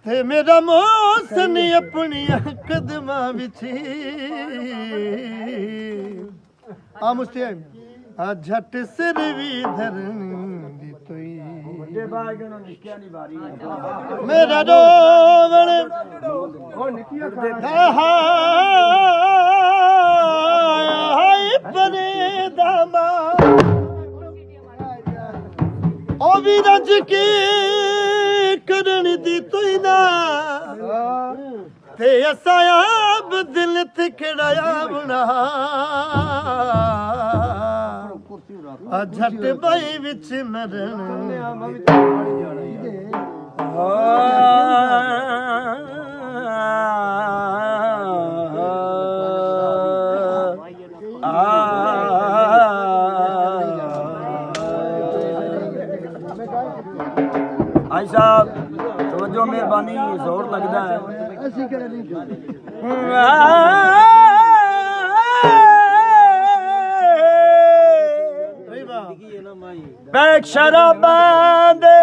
ਤੇ ਮੇਰਾ ਮੌਸਮ ਆਪਣੀਆਂ ਕਦਮਾਂ ਵਿੱਚ ਆ ਮੁਸਤੇ ਆ ਝਟ ਸਿਰ ਵੀ ਧਰਨ ਦੀ ਤੋਈ ਵੱਡੇ ਬਾਗ ਨੂੰ ਨਿੱਕਿਆ ਨਹੀਂ ਵਾਰੀ ਮੇਰਾ ਡੋਵਣ ਉਹ ਨਿੱਕੀਆਂ ਹਾਏ ਬਨੇ ਦਾਮਾ ਉਹ ਵੀ ਰੱਜ ਕੇ ਕਰਨ ਦੀ ਤੋਈ ਨਾ ਤੇ ਅਸਾਂ ਆਪ ਦਿਲ ਤੇ ਖੜਾਇਆ ਬਣਾ ਆ ਝਟ ਬਾਈ ਵਿੱਚ ਮਰਨ भाई साहब तवज्जो मेहरबानी जोर लगता है बैग शराबां दे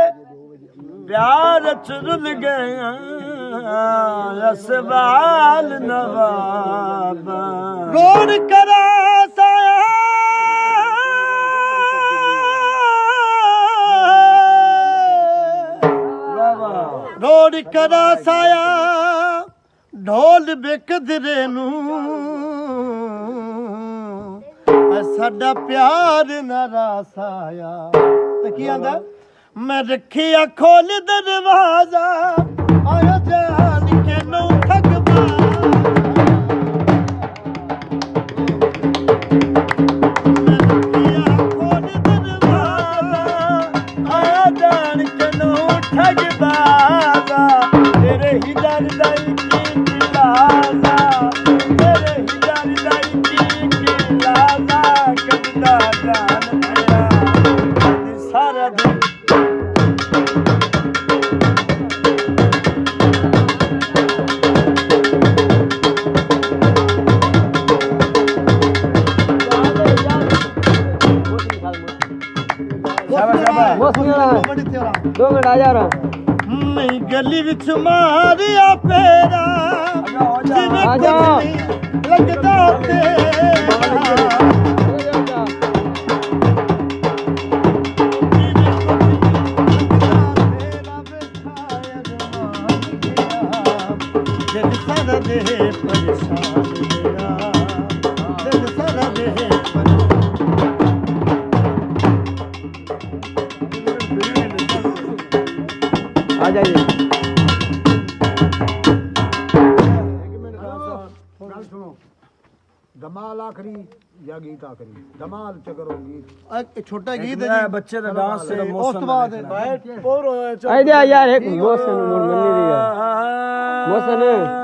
प्यार च रुल गया असवाल नवाब रोड करा साया रोड करा साया ढोल बेकदरे नू साडा प्यार नारास आया ते की आंदा मैं रखिया खोल दरवाजा आयो जान के नू ठगवा मैं रखिया खोल दरवाजा आयो जान के नू ठगवा तेरे ही दर लाई की लाजा तेरे ही दर लाई की लाजा कदा जान तेरा सारा दिन दो मिनट आ जा रहा नहीं गली विच मारिया फेरा जिवें कुछ नहीं लगदा तेरा दिल सारा दे परेशान मेरा दिल सारा दे आ जाइए धमाल आखरी या गीत आखरी धमाल च करो गीत छोटा गीत है बच्चे का डांस से ਉਸ ਤੋਂ ਬਾਅਦ यार एक मौसम मुड़ मन्नी दी मौसम